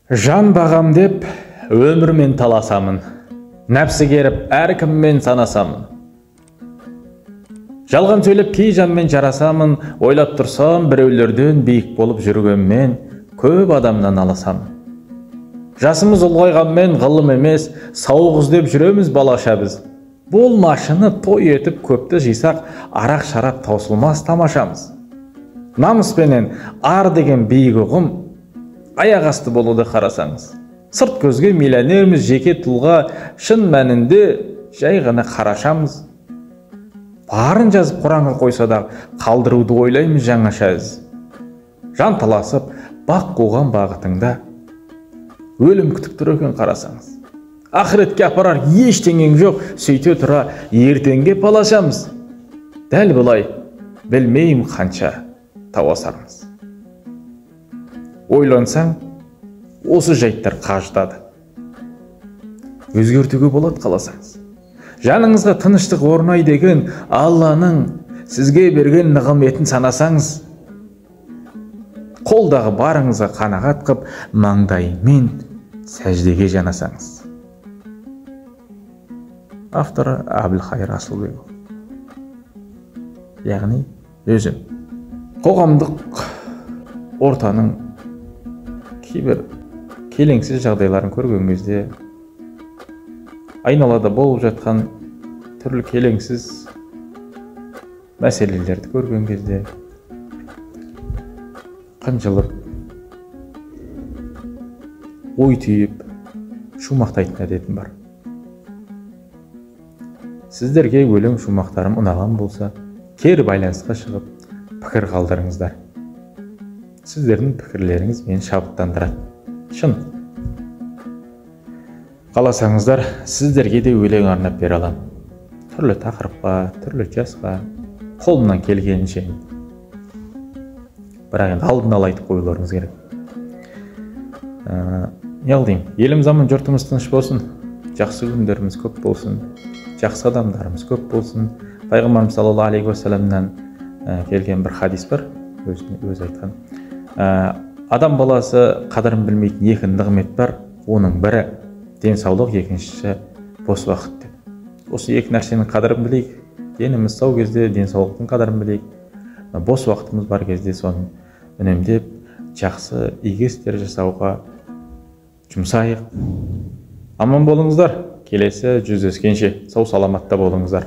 Жан бағам деп өмірмен таласамын, нәпсі керіп әркіммен санасамын. Жалған сөйлеп кей жанмен жарасамын, ойлап тұрсам біреулерден биік болып жүргенмен көп адамнан аласамын. Жасымыз ұлғайғанмен ғылым емес, сауық іздеп жүреміз балаша біз. Болмашыны той етіп көпті жисақ, арақ шарап таусылмас тамашамыз. Намыспенен ар деген биік ұғым, аяқ асты болуды қарасаңыз. Сырт көзге миллионерміз, жеке тұлға, шын мәнінде жай ғана қарашамыз. Барын жазып Құранға қойса да қалдыруды ойлаймыз жаңаша із. Жан таласып, бақ қуған бағытыңда өлім күтіп тұр екен қарасаңыз. Ақыретке апарар ештеңең жоқ, сөйте тұра ертеңге палашамыз. Дәл бұлай білмейм қанша тауасармыз. Ойлансаң, осы жайттар қажытады. Өзгертуге болады қаласаңыз. Жаныңызға тыныштық орнай деген Алланың сізге берген нығметін санасаңыз, қолдағы барыңызға қанағат қып, маңдаймен сәждеге жанасаңыз. Авторы Әбілхайыр Асылбеков. Яғни өзім қоғамдық ортаның кейбір келеңсіз жағдайларын көрген кезде, айналада болып жатқан түрлі келеңсіз мәселелерді көрген кезде қынжылып, ой түйіп, шумақтайтын әдетім бар. Сіздерге өлең шумақтарым ұнаған болса, кері байланысқа шығып, пікір қалдырыңыздар. Сіздердің пікірлеріңіз мені шабыттандырады. Шын. Қаласаңыздар, сіздерге де өлең арнап бере аламын. Түрлі тақырыпқа, түрлі жасқа, қолымнан келгенінше. Бірақ енді алдын ала айтып қоюларыңыз керек. Неғылдеймін, елім заман жұртымыз тыныш болсын, жақсы күндеріміз көп болсын, жақсы адамдарымыз көп болсын. Пайғамбарымыз саллаллаху алейхи уассаламнан келген бір хадис бар, өзі айтқан. Адам баласы қадірін білмейтін екі нығмет бар, оның бірі денсаулық, екіншісі бос уақыт деп. Осы екі нәрсенің қадірін білейік. Деніміз сау кезде денсаулықтың қадірін білейік. Бос уақытымыз бар кезде соны үнемдеп, жақсы игі істер жасауға жұмсайық. Аман болыңыздар. Келесі жүздескенше сау саламатта болыңыздар.